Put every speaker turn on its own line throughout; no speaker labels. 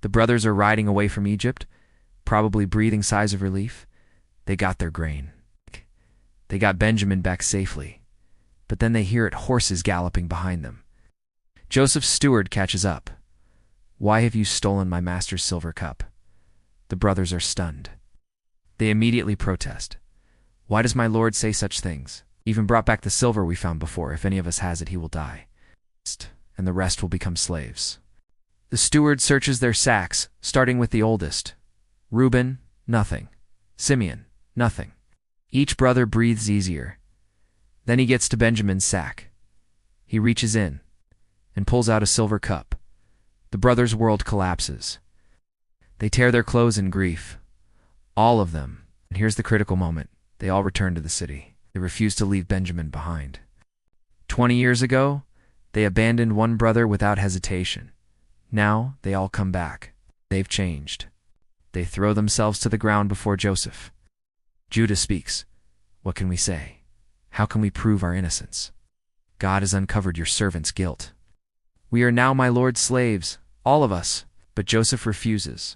The brothers are riding away from Egypt, probably breathing sighs of relief. They got their grain. They got Benjamin back safely. But then they hear horses galloping behind them. Joseph's steward catches up. "Why have you stolen my master's silver cup?" The brothers are stunned. They immediately protest. "Why does my lord say such things? Even brought back the silver we found before. If any of us has it, he will die, and the rest will become slaves." The steward searches their sacks, starting with the oldest. Reuben, nothing. Simeon, nothing. Each brother breathes easier. Then he gets to Benjamin's sack. He reaches in and pulls out a silver cup. The brothers' world collapses. They tear their clothes in grief. All of them. And here's the critical moment. They all return to the city. They refuse to leave Benjamin behind. 20 years ago, they abandoned one brother without hesitation. Now, they all come back. They've changed. They throw themselves to the ground before Joseph. Judah speaks. "What can we say? How can we prove our innocence? God has uncovered your servant's guilt. We are now my lord's slaves, all of us." But Joseph refuses.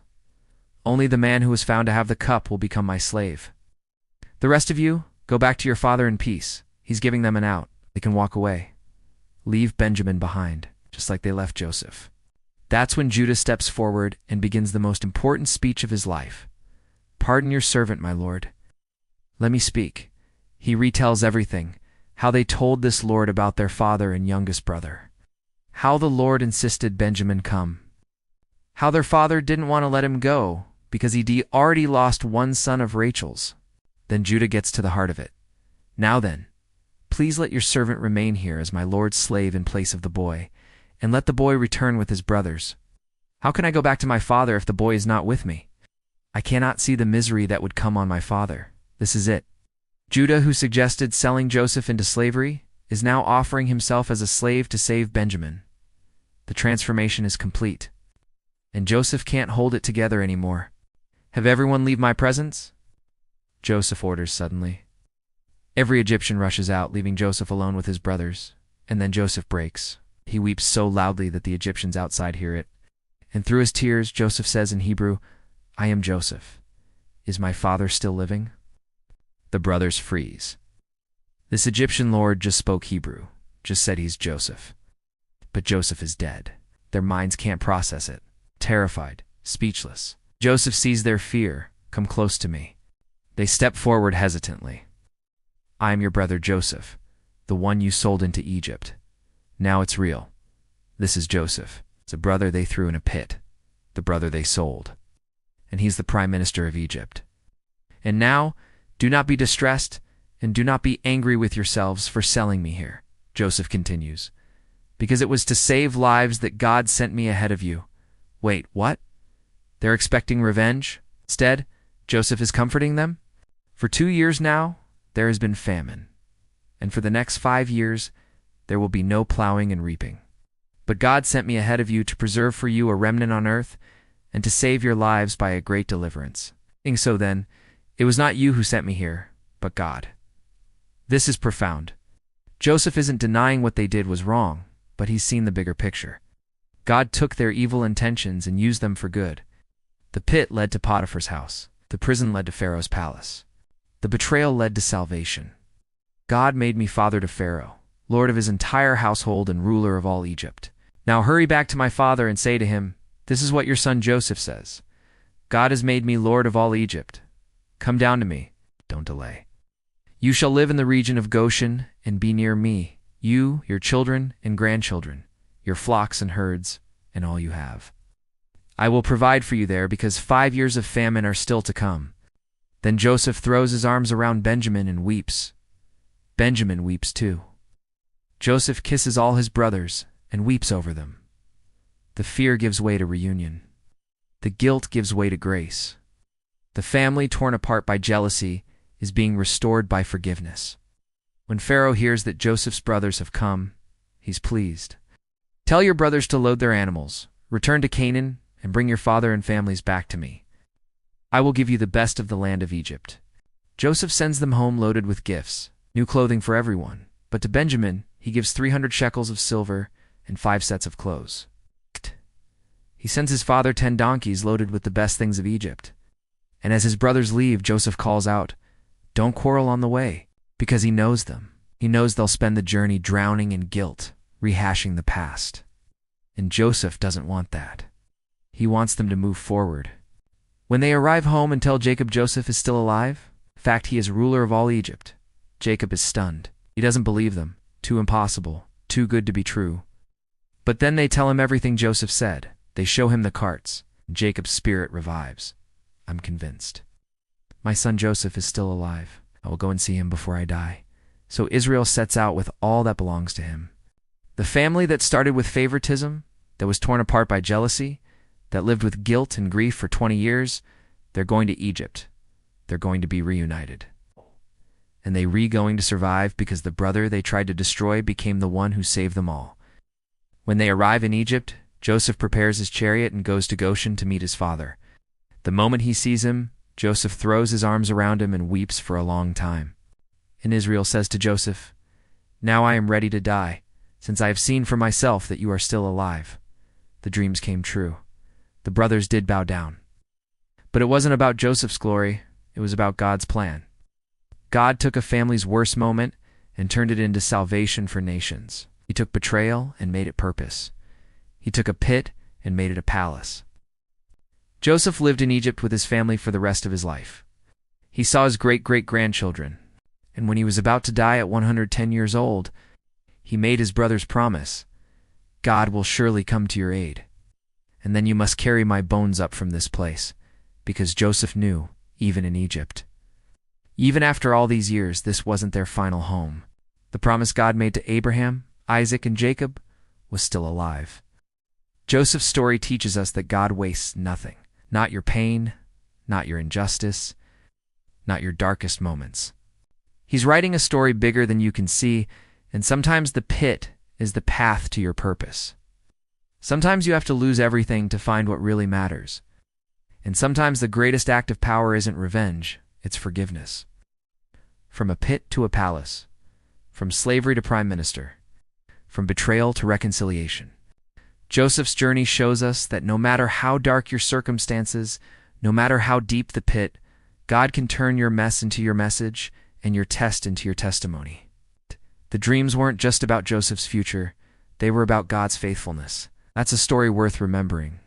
"Only the man who was found to have the cup will become my slave. The rest of you, go back to your father in peace. He's giving them an out. They can walk away. Leave Benjamin behind, just like they left Joseph." That's when Judah steps forward and begins the most important speech of his life. "Pardon your servant, my lord. Let me speak." He retells everything, how they told this lord about their father and youngest brother, how the Lord insisted Benjamin come, how their father didn't want to let him go because he'd already lost one son of Rachel's. Then Judah gets to the heart of it. "Now then, please let your servant remain here as my lord's slave in place of the boy, and let the boy return with his brothers. How can I go back to my father if the boy is not with me? I cannot see the misery that would come on my father. This is it." Judah, who suggested selling Joseph into slavery, is now offering himself as a slave to save Benjamin. The transformation is complete. And Joseph can't hold it together anymore. "Have everyone leave my presence?" Joseph orders suddenly. Every Egyptian rushes out, leaving Joseph alone with his brothers. And then Joseph breaks. He weeps so loudly that the Egyptians outside hear it. And through his tears, Joseph says in Hebrew, "I am Joseph. Is my father still living?" The brothers freeze. This Egyptian lord just spoke Hebrew, just said he's Joseph. But Joseph is dead. Their minds can't process it. Terrified, speechless. Joseph sees their fear. "Come close to me." They step forward hesitantly. "I am your brother Joseph, the one you sold into Egypt. Now it's real. This is Joseph. It's a brother they threw in a pit, the brother they sold. And he's the prime minister of Egypt. And now, do not be distressed, and do not be angry with yourselves for selling me here," Joseph continues, "because it was to save lives that God sent me ahead of you." Wait, what? They're expecting revenge? Instead, Joseph is comforting them? "For 2 years now, there has been famine. And for the next 5 years, there will be no plowing and reaping. But God sent me ahead of you to preserve for you a remnant on earth and to save your lives by a great deliverance. And so then, it was not you who sent me here, but God." This is profound. Joseph isn't denying what they did was wrong, but he's seen the bigger picture. God took their evil intentions and used them for good. The pit led to Potiphar's house. The prison led to Pharaoh's palace. The betrayal led to salvation. God made me father to Pharaoh, lord of his entire household and ruler of all Egypt. Now hurry back to my father and say to him, 'This is what your son Joseph says. God has made me lord of all Egypt. Come down to me. Don't delay. You shall live in the region of Goshen and be near me, you, your children and grandchildren, your flocks and herds, and all you have. I will provide for you there because 5 years of famine are still to come.' Then Joseph throws his arms around Benjamin and weeps. Benjamin weeps too. Joseph kisses all his brothers and weeps over them. The fear gives way to reunion. The guilt gives way to grace. The family torn apart by jealousy is being restored by forgiveness. When Pharaoh hears that Joseph's brothers have come, he's pleased. 'Tell your brothers to load their animals, return to Canaan, and bring your father and families back to me. I will give you the best of the land of Egypt.' Joseph sends them home loaded with gifts, new clothing for everyone, but to Benjamin he gives 300 shekels of silver and 5 sets of clothes. He sends his father 10 donkeys loaded with the best things of Egypt. And as his brothers leave, Joseph calls out, "Don't quarrel on the way," because he knows them. He knows they'll spend the journey drowning in guilt, rehashing the past. And Joseph doesn't want that. He wants them to move forward. When they arrive home and tell Jacob Joseph is still alive, in fact, he is ruler of all Egypt, Jacob is stunned. He doesn't believe them. Too impossible, too good to be true. But then they tell him everything Joseph said. They show him the carts. Jacob's spirit revives. "I'm convinced. My son Joseph is still alive. I will go and see him before I die." So Israel sets out with all that belongs to him. The family that started with favoritism, that was torn apart by jealousy, that lived with guilt and grief for 20 years, they're going to Egypt. They're going to be reunited. And they going to survive because the brother they tried to destroy became the one who saved them all. When they arrive in Egypt, Joseph prepares his chariot and goes to Goshen to meet his father. The moment he sees him, Joseph throws his arms around him and weeps for a long time. And Israel says to Joseph, "Now I am ready to die, since I have seen for myself that you are still alive." The dreams came true. The brothers did bow down. But it wasn't about Joseph's glory, it was about God's plan. God took a family's worst moment and turned it into salvation for nations. He took betrayal and made it purpose. He took a pit and made it a palace. Joseph lived in Egypt with his family for the rest of his life. He saw his great-great-grandchildren, and when he was about to die at 110 years old, he made his brothers promise, "God will surely come to your aid, and then you must carry my bones up from this place," because Joseph knew, even in Egypt. Even after all these years, this wasn't their final home. The promise God made to Abraham, Isaac, and Jacob was still alive. Joseph's story teaches us that God wastes nothing. Not your pain, not your injustice, not your darkest moments. He's writing a story bigger than you can see, and sometimes the pit is the path to your purpose. Sometimes you have to lose everything to find what really matters. And sometimes the greatest act of power isn't revenge, it's forgiveness. From a pit to a palace, from slavery to prime minister, from betrayal to reconciliation. Joseph's journey shows us that no matter how dark your circumstances, no matter how deep the pit, God can turn your mess into your message and your test into your testimony. The dreams weren't just about Joseph's future, they were about God's faithfulness. That's a story worth remembering.